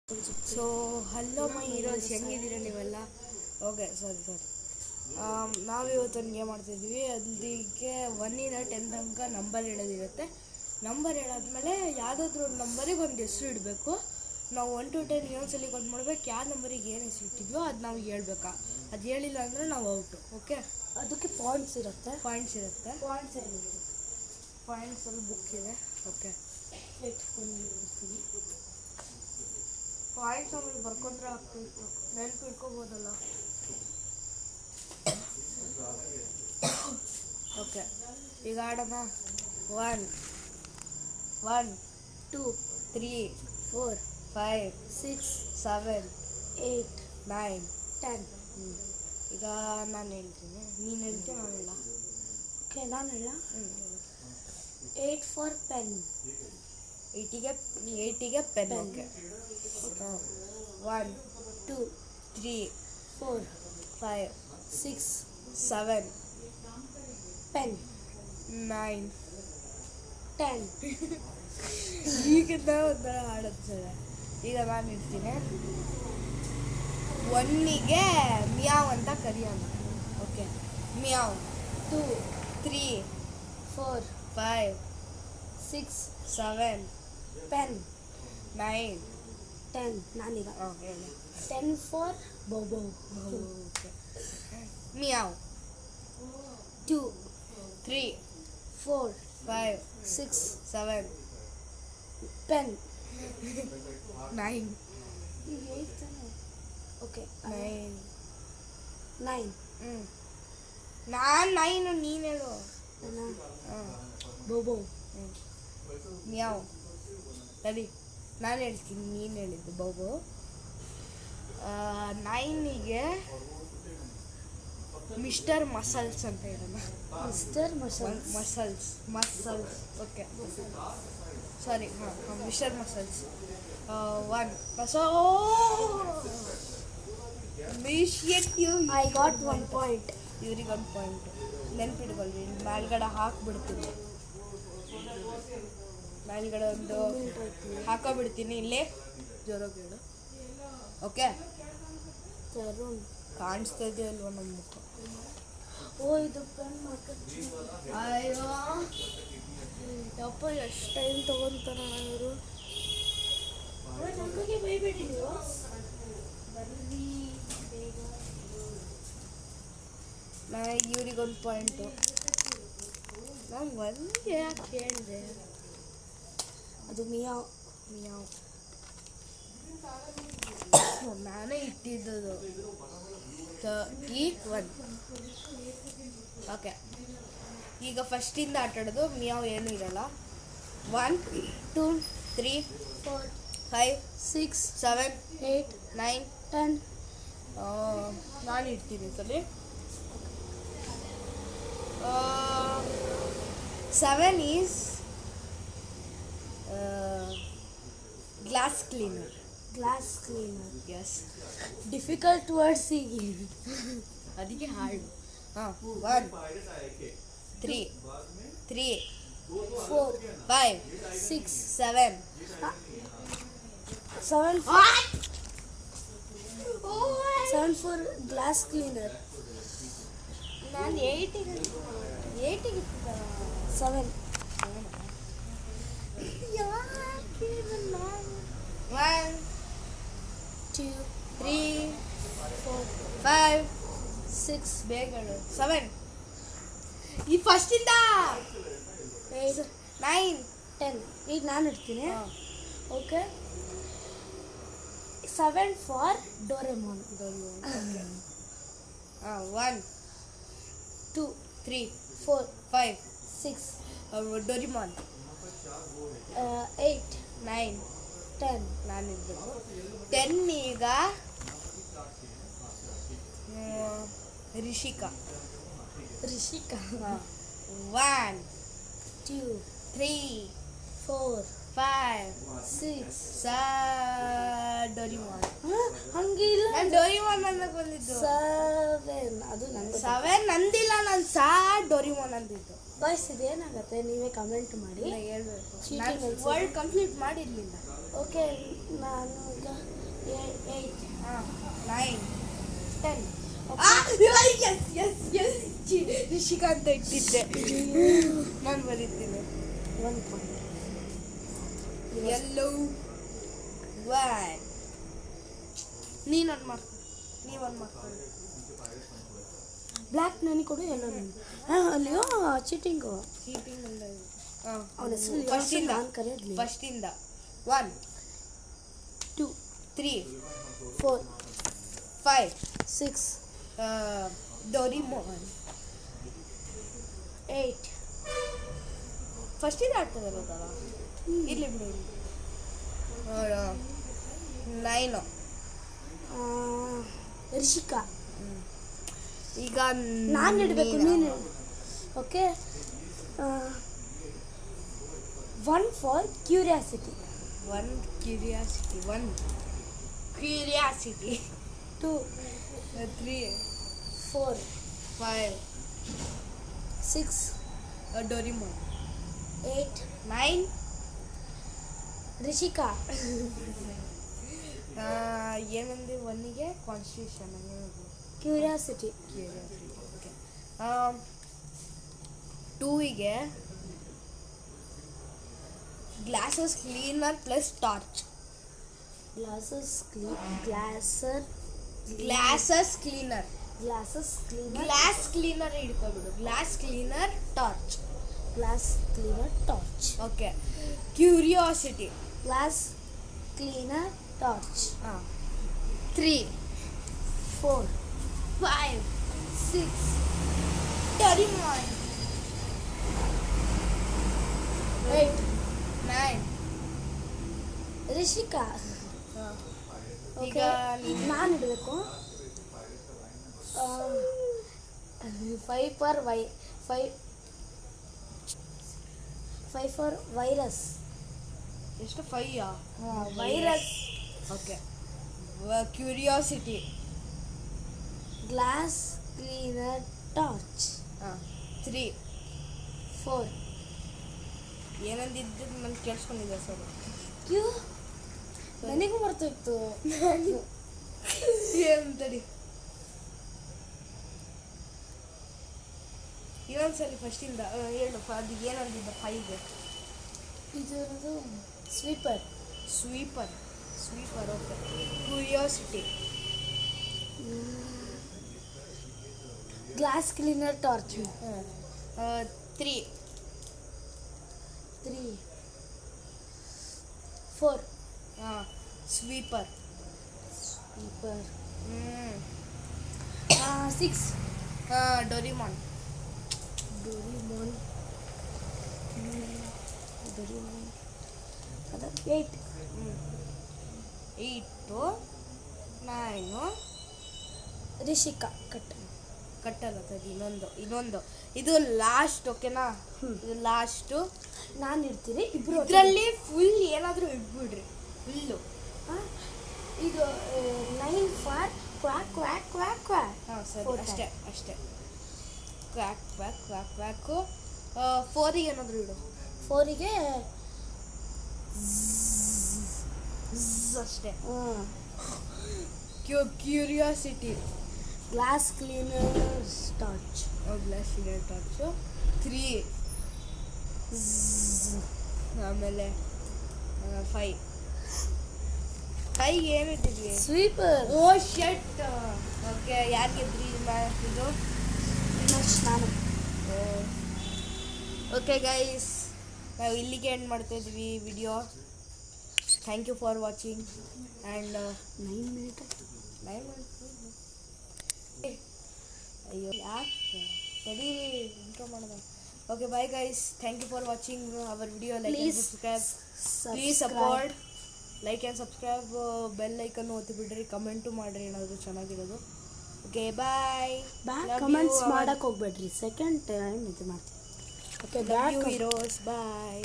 So hello my heroes, ಹೆಂಗಿದ್ದೀರ ನೀವೆಲ್ಲ? Okay, ಸಾರಿ. ನಾವಿವತ್ತೊಂದು game ಮಾಡ್ತಿದ್ವಿ. ಅದಕ್ಕೆ 1ಇಂದ 10 ತನಕ ನಂಬರ್ ಹೇಳೋದಿರುತ್ತೆ. ನಂಬರ್ ಹೇಳಾದ್ಮೇಲೆ ಯಾವುದಾದ್ರೂ ಒಂದು ನಂಬರಿಗೆ ಒಂದು ಹೆಸರು ಇಡಬೇಕು. ನಾವು 1 to 10 ಇನ್ನೊಂದ್ಸಲಿ ಕೌಂಟ್ ಮಾಡ್ಬೇಕು. ಯಾವ ನಂಬರಿಗೆ ಏನು ಹೆಸರು ಇಟ್ಟಿದ್ವೋ ಅದು ನಾವು ಹೇಳ್ಬೇಕಾ. ಅದು ಹೇಳಿಲ್ಲ ಅಂದರೆ ನಾವು ಔಟು. ಓಕೆ, ಅದಕ್ಕೆ ಪಾಯಿಂಟ್ಸ್ ಇರುತ್ತೆ. ಪಾಯಿಂಟ್ಸ್ ಅಲ್ಲಿ ಬುಕ್ ಇದೆ. ಓಕೆ, ಪಾಯಿಂಟ್ಸ್ ಆಮೇಲೆ ಬರ್ಕೊಂಡ್ರೆ ಆಗ್ತಿತ್ತು, ನೆನಪು ಇಟ್ಕೋಬೋದಲ್ಲ. ಓಕೆ, ಈಗ ಆಡೋಣ. 1 1 2 3 4 5 6 7 8 9 10. ಈಗ ನಾನು ಹೇಳ್ತೀನಿ, ನೀನು ಹೇಳ್ತೀನಿ, ನಾನು ಹೇಳ. ಓಕೆ, ನಾನು ಹೇಳ. 8 for pen. 8ಗೆ pen. Okay, 1 2 3 4 5 6 7 pen. 9 10. ಈಗ ಒಂಥರ ಆಡೋದು ಸರ್. ಈಗ ನಾನು ಇರ್ತೀನಿ. 1ಗೆ ಮಿಯಾವ್ ಅಂತ ಕರಿಯೋಣ. Okay, meow. 2 3 4 5 6 7 pen. 9 10. ನಾನೀಗ ಹೇಳಿ. 10 for bobo. Okay, meow. 2 3 4 5 6 7 pen. 9 okay, 9. 9. ನಾನು 9, ನೀನು ಹೇಳು. bobo. ಮಿಯಾವ್. ಸರಿ, ನಾನು ಹೇಳ್ತೀನಿ, ನೀನು ಹೇಳಿದ್ದು ಬಾಬು. 9ಗೆ ಮಿಸ್ಟರ್ ಮಸಲ್ಸ್ ಅಂತ ಹೇಳೋಣ. Mister muscles. Okay, sorry, mister muscles. 1 I got 1 point. ಇವ್ರಿಗೆ 1 ಪಾಯಿಂಟ್. ನೆನ್ಪಿಟ್ಕೊಳ್ರಿ, ಮೇಲ್ಗಡೆ ಹಾಕ್ಬಿಡ್ತೀನಿ. ಮೇಲ್ಗಡೆ ಒಂದು ಹಾಕೋಬಿಡ್ತೀನಿ. ಇಲ್ಲೇ ಜೋರಾಗಿ ಹೇಳು. ಓಕೆ, ತರುಣ್. ಕಾಣಿಸ್ತಾ ಇದೆಯಾ ಅಲ್ವಾ ನಮ್ಮ ಮುಖ? ಇದು ಪೆನ್ ಅಯ್ಯೋ ಯಪ್ಪ, ಎಷ್ಟು ಟೈಮ್ ತೊಗೊತಾರ ಇವರು. ನಮಗೆ ಬೈಬೇಡಿ ನೀವು. ಬರ್ರಿ ಬೇಗ. ಇವ್ರಿಗೊಂದು ಪಾಯಿಂಟು. ನಾನು ಒಂದೇ ಯಾಕೆ ಹೇಳಿದೆ? ಅದು ಮಿಯಾವ್. ನಾನೇ ಇಟ್ಟಿದ್ದದು. 31. ಓಕೆ, ಈಗ ಫಸ್ಟಿಂದ ಆಟಾಡೋದು. ಮಿಯಾವ್ ಏನೂ ಇರಲ್ಲ. 1 2 3 4 5 6 7 8 9 10. ನಾನು ಇಡ್ತೀನಿ ಸರಿ. 7 is glass cleaner. Yes, difficult words ಈಗ. ಅದಕ್ಕೆ ಹಾಡು. 1 3 3 4 5 6 7 7 for glass cleaner. ನಾನು 8ಗೆ 7. 1 2 3 4 5 6 ಬೇಗ 7. ಈ ಫಸ್ಟಿಂದ 8 9 10. ಈಗ ನಾನು ಇಡ್ತೀನಿ. Okay, 7 for Doraemon. 1 2 3 4 5 6 ಡೋರಿಮಾನ್. 8 9 10. ನಾನಿದ್ದು 10. ಈಗ ರಿಷಿಕಾ. 1 2 3 4 5 6 7 ಡೋರಿಮಾನ್. ಹಂಗೆ ಇಲ್ಲ. ನಾನು ಡೋರಿಮಾನ್ ಅನ್ನಕ್ ಬಂದಿದ್ದು. 7 ಅದು ನಂಗೆ 7 ನಂದಿಲ್ಲ, ನಾನು ಡೋರಿಮಾನ್ ಅಂದಿದ್ದು. ಬಾಯ್ಸ್ ಇದೇನಾಗತ್ತೆ ನೀವೇ ಕಮೆಂಟ್ ಮಾಡಿ. ಹೇಳ್ಬೇಕು, Cheating ನಾನು ಅನ್ಸುತ್ತೆ. Word complete ಮಾಡಿರ್ಲಿಲ್ಲ. ಓಕೆ ನಾನು ಈಗ 8 9 10 ರಿಷಿಕಾ ಅಂತ ಇಟ್ಟಿದ್ದೆ. ನಾನು ಬರೀತೀನಿ. 1 ಪಾಯಿಂಟ್. ಎಲ್ಲೋ 1. ನೀನೊಂದು ಮಾಡ್ಕೊ, ನೀವೊಂದು ಮಾಡ್ಕೊಳ್ಳಿ. ಬ್ಲ್ಯಾಕ್ ನನಗೆ ಕೊಡು, ಎಲ್ಲೋ ನನಗೆ. ಅಲ್ಲಿಯೋ ಚೀಟಿಂಗು. ಚೀಟಿಂಗ್ ಅಲ್ಲ ಇದು. ಅವನ ಹೆಸರು ಫಸ್ಟಿಂದ ನಾನು ಕರೆಯದ್ಲಿ. 1 2 3 4 5 6 ಡೋರಿಮಾನ್. 8 ಫಸ್ಟಿಂದ ಆಡ್ತದಲ್ಲ ಇರ್ಲಿ ಬಿಡು. 9 ರಿಷಿಕಾ. ಈಗ ನಾನು ಇಡಬೇಕು, ನೀನು. Okay 1 for curiosity. 1 curiosity. 2 3 4 5 6 Doraemon. 8 9 Rishika. ಏನಂದ್ರೆ 1ಗೆ ಕಾನ್ಸ್ಟಿಟ್ಯೂಷನ್, ಕ್ಯೂರಿಯಾಸಿಟಿ. ಓಕೆ. 2ಗೆ glasses cleaner plus torch. Glasses cleaner. Glasses cleaner. Glass cleaner. Glass cleaner ಹಿಡ್ಕೊಬಿಡು. Glass cleaner torch. Glass cleaner torch. Okay. Curiosity. Glass cleaner torch. 3 4 5 6 Doraemon. 8 9 Rishika. ಈಗ ನಾನು ಇಡಬೇಕು. 5 for 5 for virus. ಎಷ್ಟು 5 virus. Okay. Curiosity. Glass cleaner torch. 3 4 ಏನಂದಿದ್ದು ನಾನು ಕೇಳಿಸ್ಕೊಂಡಿದ್ದೆ sir. Q ನನಗೂ ಬರ್ತಿತ್ತು. ಏನಂತಡಿ ಇನ್ನೊಂದ್ಸರಿ ಫಸ್ಟಿಂದ ಹೇಳು. ಅದು ಏನಂದಿದ್ದ 5ಗೆ? ಇದರದು sweeper. Sweeper. Okay. Curiosity. Glass cleaner torch. 3 4 sweeper. 6 Doraemon. 8 9 Rishika. ಕಟ್ಟಲ್ಲ ತಡಿ. ಇನ್ನೊಂದು ಇದು ಲಾಸ್ಟ್. ಓಕೆನಾ? ಇದು ಲಾಸ್ಟು. ನಾನು ಇರ್ತೀನಿ. ಇಬ್ರು ಇದರಲ್ಲಿ ಫುಲ್ ಏನಾದರೂ ಇಟ್ಬಿಡ್ರಿ. ಫುಲ್ಲು. ಇದು 9 for quack quack quack quack. ಸರಿ, ಅಷ್ಟೇ. Quack quack quack quack. 4ಗೆ ಏನಾದರೂ ಇಡು. 4ಗೆ ಅಷ್ಟೇ. Curiosity. Glass cleaner torch. Glass cleaner torch. 3 ಆಮೇಲೆ 5 ಏನಿಟ್ಟಿದ್ವಿ? ಸ್ವೀಪರ್. Oh shut. ಓಕೆ. ಯಾರು ಗೆದ್ರಿ ಇದು? ನಾನು. ಓಕೆ ಗೈಸ್, ನಾವು ಇಲ್ಲಿಗೆ ಎಂಡ್ ಮಾಡ್ತಾ ಇದ್ವಿ video. Thank you for watching. And 9 minute. ಅಯ್ಯೋ ಯಾಕೆ ಸರಿ ಇಂಟ್ರೋ ಮಾಡೋದು. Okay bye guys, thank you for watching our video. Like and subscribe. Please support. Like and subscribe. Bell ಐಕನ್ನು ಒತ್ತಿ ಬಿಡ್ರಿ. ಕಮೆಂಟು ಮಾಡಿರಿ ಏನಾದರೂ ಚೆನ್ನಾಗಿರೋದು. Okay bye. ಕಮೆಂಟ್ಸ್ ಮಾಡಕ್ಕೆ ಹೋಗ್ಬೇಡ್ರಿ. ಸೆಕೆಂಡ್ ಟೈಮ್ ಇದು ಮಾಡ್ತೀನಿ. Okay bye heroes. ಬಾಯ್.